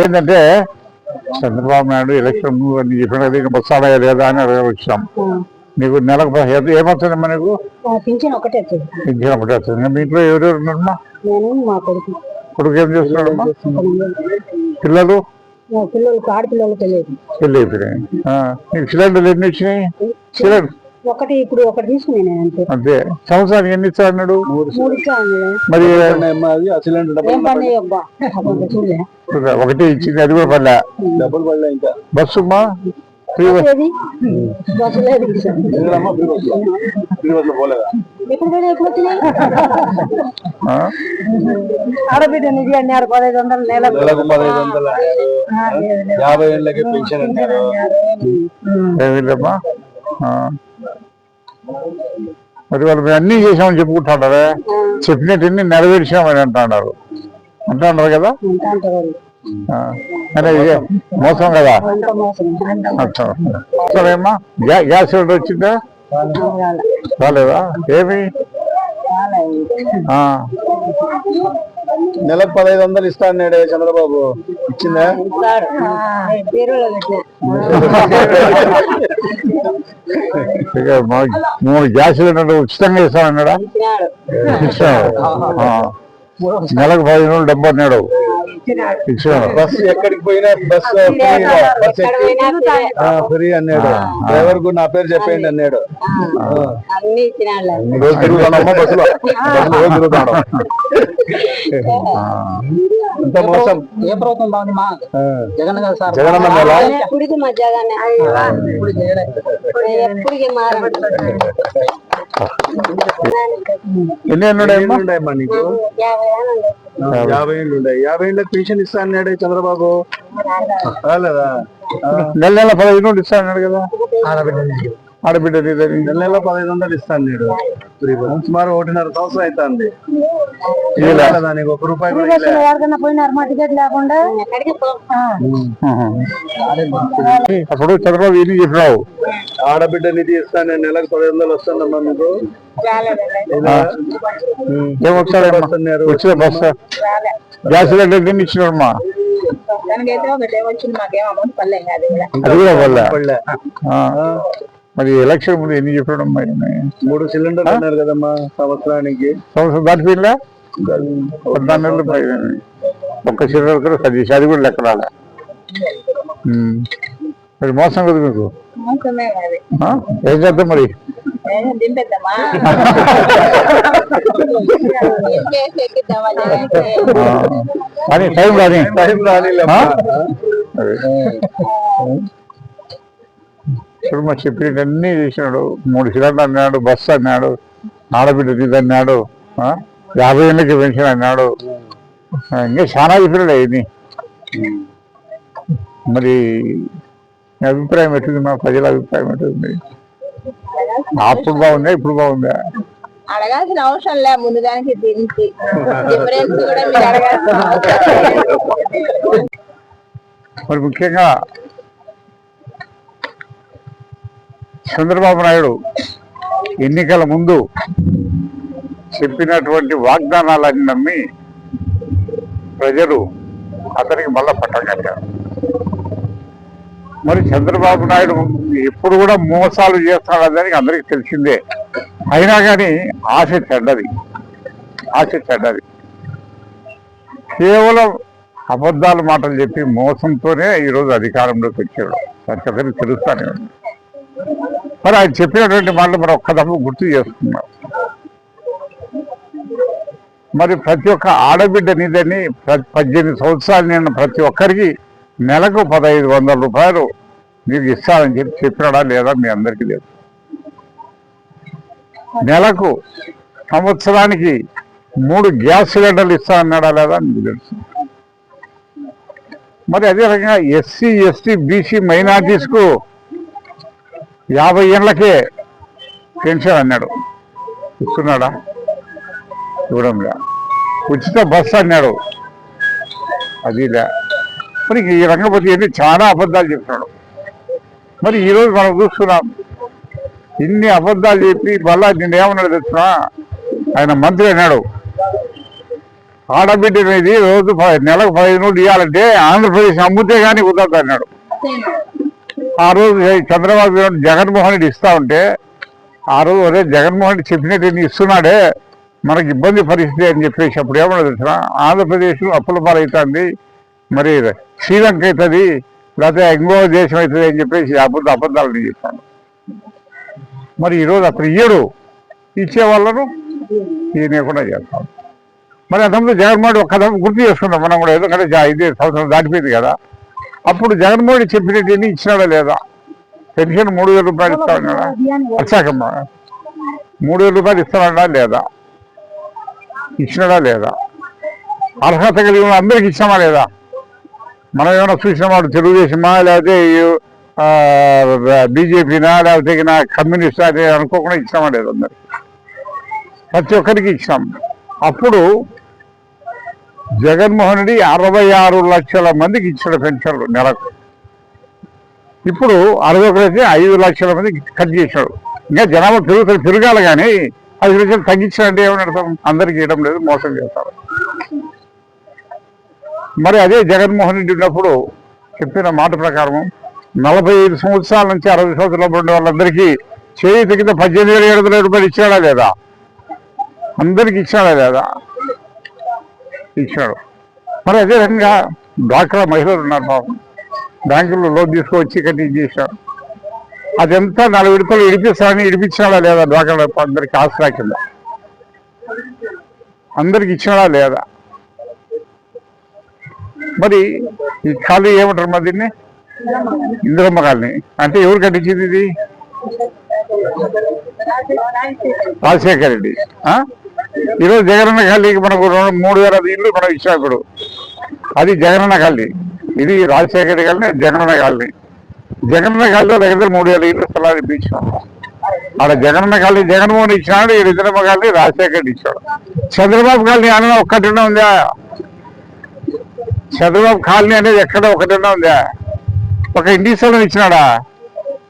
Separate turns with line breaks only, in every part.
ఏంటంటే చంద్రబాబు నాయుడు ఎలక్షన్ అని చెప్పిన బస్సాడా లేదా అని వచ్చాం. నీకు నెలకు ఏమవుతుందమ్మా? నీకు పింఛన్ ఒకటే వస్తుంది. మీ ఇంట్లో ఎవరెవరు ఉన్నారమ్మా? కొడుకు ఏం చేస్తున్నాడమ్మా? పిల్లలు ఆడపిల్లలు పెళ్ళి అయిపోయినాయి. నీకు సిలిండర్లు ఎన్ని వచ్చినాయి? సిలిండర్ ఒకటి ఇప్పుడు ఒకటి తీసుకున్నాను అంతే. సంవత్సరానికి ఎన్ని ఇస్తా అన్నాడు? 3 మరి ఒకటి ఇచ్చింది, అది కూడా పడలే. డబ్బులు పడలే. ఇంకా బస్సు
ఆడబిడ్డ నిధి అన్నారు 1500 నెలకు
50 ఏళ్ళకి పెన్షన్ అన్నారు.
మరి వాళ్ళు మేము అన్ని చేసామని చెప్పుకుంటున్నారే, చెప్పినట్టు నెరవేర్చామని అంటున్నారు కదా. మోసం కదా. సరేమ్మా, గ్యాస్ సిలిండర్ వచ్చిందా? రాలేదా? ఏమి
నెలకు 1500 ఇస్తా అన్నాడే చంద్రబాబు, ఇచ్చిందా?
3 గ్యాస్ సిలిండర్లు ఉచితంగా ఇస్తానన్నాడా? నెలకు 15 డబ్బు అన్నాడు.
బస్సు ఎక్కడికి పోయినా బస్సు ఫ్రీ అన్నాడు. డ్రైవర్ కు నా పేరు చెప్పండి అన్నాడు.
రోజు తిరుగుతానమ్మా బస్సులో, రోజు తిరుగుతాడు.
ఇంత మోసం.
ఏ ప్రభుత్వం బాగుంది? మా జగన్ గారు సార్.
జగన్
ఎన్ని
ఉన్నాయమ్మా నీకు? 50 ఏళ్ళు ఉన్నాయి. 50 ఏళ్ళకి పెన్షన్ ఇస్తా అన్నాడు చంద్రబాబు, రాలేదా?
నెల 15 ఇస్తా అన్నాడు కదా. ఆడబిడ్డ
నెల 1500 ఇస్తా అన్నాడు. సుమారు 1.5 సంవత్సరం అవుతుంది. దానికి 1 రూపాయి
అప్పుడు చంద్రబాబు ఇది చెప్పినావు.
ఆడబిడ్డ నిధి ఇస్తాను, నెలకు 1500 వస్తుందమ్మా మీకు.
ఏమొచ్చారు? వచ్చిన బస్సు గ్యాస్ సిలిండర్ ఎన్ని ఇచ్చినారమ్మా? అది కూడా పడలే. మరి ఎలక్షన్ ముందు ఎన్ని చెప్పడం?
3 సిలిండర్ అన్నారు కదమ్మా సంవత్సరానికి.
సంవత్సరం దాటిపోయిందా? 14 నెలలు పైన ఒక్క సిలిండర్ కూడా సర్వీస్, అది కూడా లెక్క రాలే. మరి మోసం కదా మీకు. ఏం చేద్దాం మరి? కానీ టైం రాని ఇప్పుడు మా చెప్పినన్నీ చేసినాడు. 3 సిలిండర్ అన్నాడు, బస్సు అన్నాడు, ఆడబిడ్డ ఇది అన్నాడు, 50 ఏళ్ళకి పెన్షన్ అన్నాడు. ఇంకా చాలా చెప్పినాడు అవన్నీ. మరి మీ అభిప్రాయం ఎట్టుంది? మా ప్రజల అభిప్రాయం ఎట్టుంది? అప్పుడు బాగుందా, ఇప్పుడు బాగుందా?
అడగాల్సిన అవసరం లే, ముందు దానికి దీనికి డిఫరెన్స్ కూడా మీరు అడగాల్సిన
మరి ముఖ్యంగా చంద్రబాబు నాయుడు ఎన్నికల ముందు చెప్పినటువంటి వాగ్దానాలన్నీ నమ్మి ప్రజలు అతనికి మళ్ళా పట్టం కట్టారు. మరి చంద్రబాబు నాయుడు ఎప్పుడు కూడా మోసాలు చేస్తాడని అందరికీ తెలిసిందే. అయినా కానీ ఆశ చెడ్డది. కేవలం అబద్ధాలు మాటలు చెప్పి మోసంతోనే ఈరోజు అధికారంలోకి వచ్చాడు. ప్రతి తెలుస్తానే ఉంది. మరి ఆయన చెప్పినటువంటి మాటలు మనం ఒక్కదమ్మ గుర్తు చేస్తున్నాం. మరి ప్రతి ఒక్క ఆడబిడ్డ నిధని 18 సంవత్సరాలు నిన్న ప్రతి ఒక్కరికి నెలకు 1500 రూపాయలు మీకు ఇస్తానని చెప్పినాడా లేదా మీ అందరికీ లేదు. నెలకు సంవత్సరానికి 3 గ్యాస్ సిలిండర్లు ఇస్తానన్నాడా లేదా మీకు తెలుసు. మరి అదే రకంగా ఎస్సీ, ఎస్టీ, బీసీ మైనార్టీస్కు 50 ఏళ్ళకే పెన్షన్ అన్నాడు, ఇస్తున్నాడా? ఇవ్వడంలే. ఉచిత బస్సు అన్నాడు, అది లే. మరి ఈ రంగపతి ఏంటి చాలా అబద్ధాలు చెప్తున్నాడు. మరి ఈరోజు మనం చూస్తున్నాం, ఇన్ని అబద్ధాలు చెప్పి మళ్ళా నిన్న ఏమన్నాడు తెలుసునా? ఆయన మంత్రి అన్నాడు, ఆడబిడ్డ అనేది రోజు నెలకు 15 ఇవ్వాలంటే ఆంధ్రప్రదేశ్ అమ్ముతే కానీ కుదరదు అన్నాడు. ఆ రోజు చంద్రబాబు నాయుడు జగన్మోహన్ రెడ్డి ఇస్తా ఉంటే ఆ రోజు ఒరే జగన్మోహన్ రెడ్డి చెప్పినట్టు ఇస్తున్నాడే మనకి ఇబ్బంది పరిస్థితి అని చెప్పేసి అప్పుడు ఏమన్నా తెలిసిన ఆంధ్రప్రదేశ్ అప్పుల పాలవుతుంది, మరి శ్రీలంక అవుతుంది, లేకపోతే ఇంకో దేశం అవుతుంది అని చెప్పేసి అబద్ధాలని చెప్పాను. మరి ఈరోజు అతను ఇచ్చే వాళ్ళను ఈయనకుండా చేస్తాం. మరి అంతకుముందు జగన్మోహన్ రెడ్డి ఒక్క గుర్తు చేసుకుందాం మనం కూడా, ఎందుకంటే 5 సంవత్సరాలు దాటిపోయింది కదా. అప్పుడు జగన్మోహన్ రెడ్డి చెప్పినట్టు ఇచ్చినాడా లేదా? పెన్షన్ 3,000 రూపాయలు ఇస్తామన్నాడా? వచ్చాకమ్మా 3,000 రూపాయలు ఇస్తామన్నా లేదా? ఇచ్చినాడా లేదా? అర్హత కలిగిన అందరికి ఇచ్చామా లేదా? మనం ఏమైనా చూసిన వాడు తెలుగుదేశమా లేకపోతే బీజేపీనా లేకపోతే కమ్యూనిస్ట్ అని అనుకోకుండా ఇచ్చామా లేదా? అందరికి ప్రతి ఒక్కరికి ఇచ్చాం. అప్పుడు జగన్మోహన్ రెడ్డి 66 లక్షల మందికి ఇచ్చాడు పెన్షన్లు నెలకు. ఇప్పుడు 5 లక్షల మందికి కట్ చేశాడు. ఇంకా జనాభా పెరగాలి కానీ 5 లక్షలు తగ్గించాలంటే ఏమని అర్థం? అందరికి ఇవ్వడం లేదు, మోసం చేస్తారు. మరి అదే జగన్మోహన్ రెడ్డి ఉన్నప్పుడు చెప్పిన మాట ప్రకారం 45 సంవత్సరాల నుంచి 60 సంవత్సరాల ఉండే వాళ్ళందరికీ చేతి కింద 18,700 రూపాయలు ఇచ్చాడా లేదా? అందరికి ఇచ్చాడా లేదా? ఇచ్చాడు. మరి అదే రకంగా డ్వాక్రా మహిళలు ఉన్నారు పాపం, బ్యాంకుల్లో లోన్ తీసుకొచ్చి కట్టి చేశాడు. అదంతా 4 విడతలు ఇడిపిస్తాడని ఇడిపించాడా లేదా? డ్వాక్రా అందరికి ఆసరా కింద అందరికి ఇచ్చాడా లేదా? మరి ఈ ఖాళీ ఏమంటారు మరి దీన్ని? ఇందిరమ్మ కాలనీ అంటే ఎవరు కట్టించింది ఇది? రాజశేఖర రెడ్డి. ఈరోజు జగనన్న కాలనీకి మనకు 3,000 ఇళ్ళు మనం ఇచ్చాం. ఇప్పుడు అది జగనన్న కాలనీ, ఇది రాజశేఖర రెడ్డి కాలనీ, జగనన్న కాలనీ. జగనన్న కాలనీలో దగ్గర 3,000 ఇళ్ళు స్థలాలు ఇప్పించాం. ఆడ జగనన్న కాలనీ జగన్మోహన్ ఇచ్చినాడు, ఈ ఇందిరమ్మ కాలనీ రాజశేఖర రెడ్డి ఇచ్చాడు. చంద్రబాబు కాలనీ అన్న ఒక్కటన్నా ఉందా? చంద్రబాబు కాలనీ అనేది ఎక్కడ ఒకటన్నా ఉందా? ఒక ఇంటి స్థలం ఇచ్చినాడా?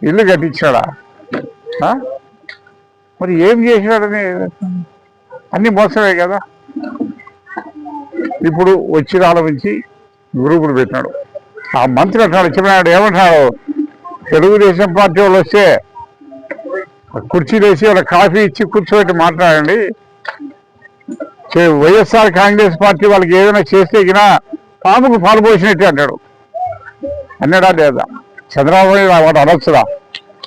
ఇల్లు కట్టించాడా? మరి ఏం చేసినాడని అన్ని మోసమే కదా. ఇప్పుడు వచ్చి ఆలోచించి గ్రూపులు పెట్టినాడు. ఆ మంత్రి అంటాడు, చెప్పినాడు ఏమంటున్నాడు, తెలుగుదేశం పార్టీ వాళ్ళు వస్తే కుర్చీలు వేసి వాళ్ళ కాఫీ ఇచ్చి కూర్చోబెట్టి మాట్లాడండి, వైఎస్ఆర్ కాంగ్రెస్ పార్టీ వాళ్ళకి ఏదైనా చేస్తే గినా పాముకు పాలు పోసినట్టే అంటాడు. అన్నాడా లేదా? చంద్రబాబు వాడు అనొచ్చురా.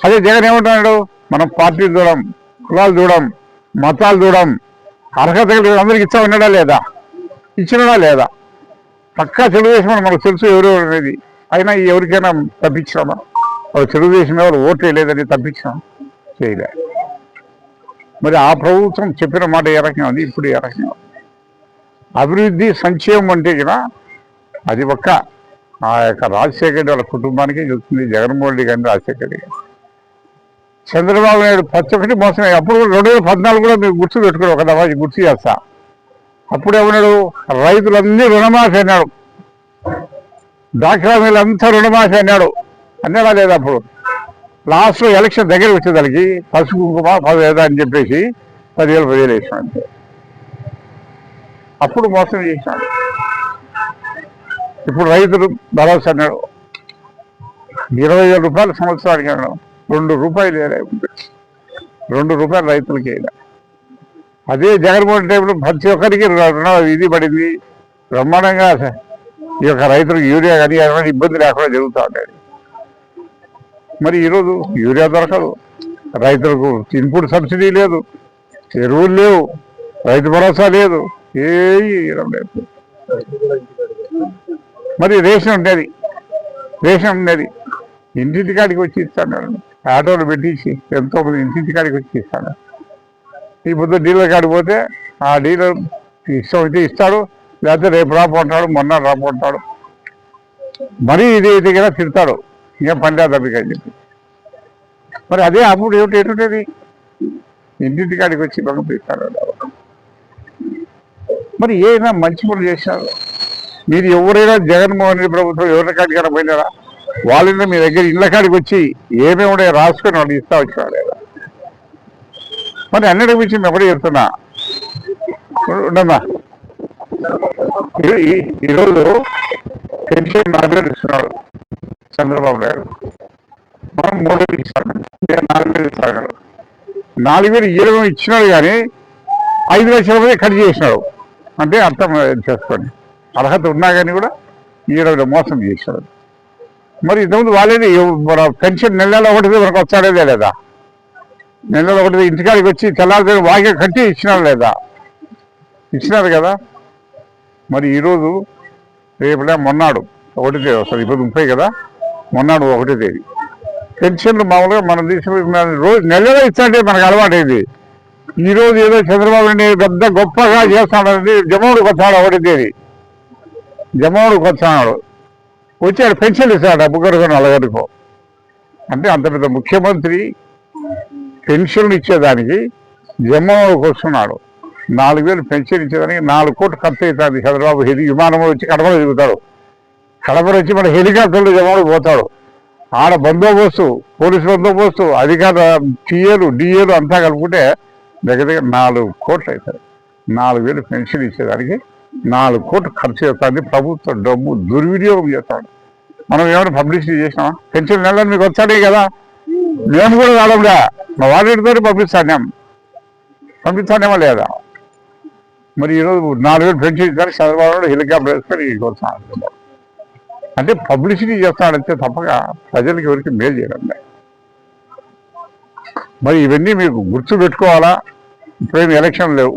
అదే జగన్ ఏమంటున్నాడు, మనం పార్టీలు చూడం, కులాలు చూడం, మతాలు చూడం, అర్హత అందరికి ఇచ్చామన్నాడా లేదా? ఇచ్చినాడా లేదా? పక్కా తెలుగుదేశం మనకు తెలుసు ఎవరు అనేది. అయినా ఎవరికైనా తప్పించామా? తెలుగుదేశం ఎవరు ఓట్లు లేదని తప్పించాం? చేయలే. మరి ఆ ప్రభుత్వం చెప్పిన మాట ఏ రకంగా ఉంది, ఇప్పుడు ఏ రకంగా ఉంది? అభివృద్ధి సంక్షేమం అంటే కదా అది ఒక్క ఆ యొక్క రాజశేఖర రెడ్డి వాళ్ళ కుటుంబానికి చెప్తుంది. జగన్మోహన్ రెడ్డి కానీ రాజశేఖర రెడ్డి కానీ చంద్రబాబు నాయుడు ప్రతి ఒక్కటి మోసమే. అప్పుడు 2014 కూడా మీరు గుర్తు పెట్టుకుని ఒక దఫా గుర్తు చేస్తా. అప్పుడు ఏమన్నాడు, రైతులన్నీ రుణమాఫీ అన్నాడు, డ్వాక్రా మహిళలంతా రుణమాఫీ అన్నాడు. అన్నాడా లేదా? అప్పుడు లాస్ట్లో ఎలక్షన్ దగ్గర వచ్చేదానికి పసుపు కుంకుమ 10,000 అని చెప్పేసి 10,000 వేసినాడు అంతే. అప్పుడు మోసం చేసినాడు. ఇప్పుడు రైతులు భరోసా అన్నాడు, 20,000 రూపాయలు సంవత్సరానికి అన్నాడు. 2 రూపాయలు 2 రూపాయలు రైతులకి వేయలే. అదే జగన్మోహన్ టైంలో ప్రతి ఒక్కరికి ఇది పడింది బ్రహ్మాండంగా. ఈ యొక్క రైతులకు యూరియా కానీ ఏమైనా ఇబ్బంది లేకుండా జరుగుతూ ఉంటాయి. మరి ఈరోజు యూరియా దొరకదు, రైతులకు ఇన్పుట్ సబ్సిడీ లేదు, ఎరువులు లేవు, రైతు భరోసా లేదు, ఏం లేదు. మరి రేషన్ ఉండేది ఇంటింటికాడికి వచ్చి ఇస్తాడు, ఆటోలు పెట్టించి ఎంతోమంది ఇంటింటికాడికి వచ్చి ఇస్తాడు. ఈ పొద్దు డీలర్ కాడికి పోతే ఆ డీలర్ ఇష్టం అయితే ఇస్తాడు, లేకపోతే రేపు రాపోంటాడు, మొన్న రాపోంటాడు. మరీ ఇది దగ్గర తిడతాడు, ఏం పండా తప్పిక అని చెప్పి. మరి అదే అప్పుడు ఏమిటి ఇంటింటికాడికి వచ్చి పంపిస్తాడు. మరి ఏదైనా మంచి పనులు చేశారు. మీరు ఎవరైనా జగన్మోహన్ రెడ్డి ప్రభుత్వం ఎవరి కాడికైనా పోయినారా? వాళ్ళైనా మీ దగ్గర ఇళ్ళ కాడికి వచ్చి ఏమేమి ఉండే రాసుకొని వాళ్ళు ఇస్తా వచ్చారా లేదా? మరి అన్నిటి గురించి మేము ఎప్పుడే చెప్తున్నా ఉండమ్మా. ఈరోజు పెన్షన్ 4,000 ఇస్తున్నాడు చంద్రబాబు నాయుడు. మనం 3,000 ఇస్తాడు, 4,000 ఇస్తాడు. 4,000 ఇవ్వడం ఇచ్చినాడు కానీ 5 లక్షల మంది కట్ చేసినాడు. అంటే అర్థం చేసుకోండి, అర్హత ఉన్నా కానీ కూడా ఈరోజు మోసం చేసినాడు. మరి ఇంతకుముందు వాళ్ళేది మన పెన్షన్ నెలలో ఒకటిది మనకు వస్తాడేదే లేదా? నెలలో ఒకటిది ఇంటికాడికి వచ్చి తెల్లారి వాయిగా కట్టి ఇచ్చినాడు లేదా? ఇచ్చినారు కదా. మరి ఈరోజు రేపులే మొన్నాడు 1వ తేదీ వస్తుంది. ఇప్పుడు 30 కదా, మొన్నాడు 1వ తేదీ. పెన్షన్లు మామూలుగా మనం తీసుకున్న రోజు నెలలో ఇస్తాంటే మనకు అలవాటైంది. ఈరోజు ఏదో చంద్రబాబు నాయుడు పెద్ద గొప్పగా చేస్తాడని జమోడుకు వచ్చాడు 1వ తేదీ. జమోడుకు వచ్చాడు, వచ్చాడు పెన్షన్ ఇస్తాడు 3,400. అంటే అంత పెద్ద ముఖ్యమంత్రి పెన్షన్లు ఇచ్చేదానికి జమ్మోడుకు వస్తున్నాడు. 4,000 పెన్షన్ ఇచ్చేదానికి 4 కోట్లు ఖర్చు అవుతుంది. చంద్రబాబు విమానంలో వచ్చి కడపలో దిగుతాడు. కడపలో వచ్చి మన హెలికాప్టర్లు జమ్మోడుకు పోతాడు. ఆడ బందోబస్తు, పోలీసు బందోబస్తు, అధికార టీఏలు డిఏలు అంతా కలుపుకుంటే దగ్గర 4 కోట్లు అవుతాయి. 4,000 పెన్షన్ ఇచ్చేదానికి 4 కోట్లు ఖర్చు అవుతుంది. ప్రభుత్వం డబ్బు దుర్వినియోగం చేస్తాడు. మనం ఏమైనా పబ్లిసిటీ చేసినామా? పెన్షన్ నెలలో మీకు వచ్చాడే కదా, మేము కూడా రావడంలే, మా వాటితో పంపిస్తానేమో లేదా? మరి ఈరోజు 4,000 పెన్షన్ ఇస్తారు, చంద్రబాబు హెలికాప్టర్ వేసుకొని వస్తాను. అంటే పబ్లిసిటీ చేస్తాడంతే తప్పక ప్రజలకి ఎవరికి మేలు చేయడం లేదు. మరి ఇవన్నీ మీకు గుర్తు పెట్టుకోవాలా. ఇప్పుడేమి ఎలక్షన్ లేవు,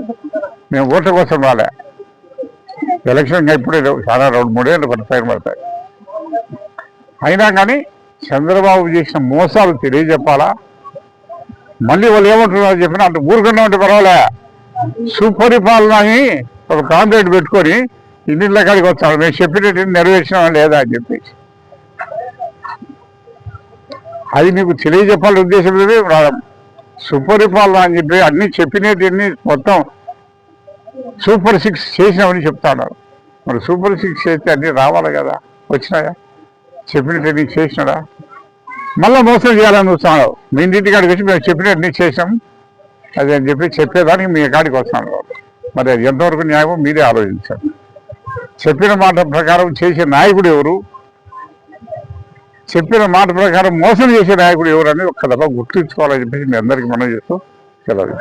మేము ఓట్ల కోసం రాలే. ఎలక్షన్ ఇప్పుడే లేవు, చాలా 2-3 ఏళ్ళు టైం పడతాయి. అయినా కానీ చంద్రబాబు చేసిన మోసాలు తెలియజెప్పాలా. మళ్ళీ వాళ్ళు ఏమంటున్నారు చెప్పినా అంటే ఊరుకున్నా ఉంటే పర్వాలే, సుపరిపాలన అని ఒక కాంట్రాక్ట్ పెట్టుకొని ఇన్నిళ్ళ కాడికి వచ్చాడు, మేము చెప్పినట్టు నెరవేర్చినా లేదా అని చెప్పేసి. అది మీకు తెలియజెప్పాలనే ఉద్దేశం లేదు. సుపరిపాలన అని చెప్పి అన్ని చెప్పినట్టు మొత్తం సూపర్ 6 చేసినామని చెప్తాడు. మరి సూపర్ 6 చేస్తే అన్నీ రావాలి కదా, వచ్చినాయా? చెప్పినట్టు చేసినాడా? మళ్ళీ మోసం చేయాలని చూస్తున్నాడు. మీ ఇంటి కాడికి వచ్చి మేము చెప్పినట్టు చేసాం అది అని చెప్పి చెప్పేదానికి మీ కాడికి వస్తున్నాడు. మరి అది ఎంతవరకు న్యాయమో మీరే ఆలోచించారు. చెప్పిన మాట ప్రకారం చేసే నాయకుడు ఎవరు, చెప్పిన మాట ప్రకారం మోసం చేసే నాయకుడు ఎవరు అని ఒక్క దఫా గుర్తుంచుకోవాలని చెప్పేసి మీ అందరికీ మనం చేస్తూ సెలవు.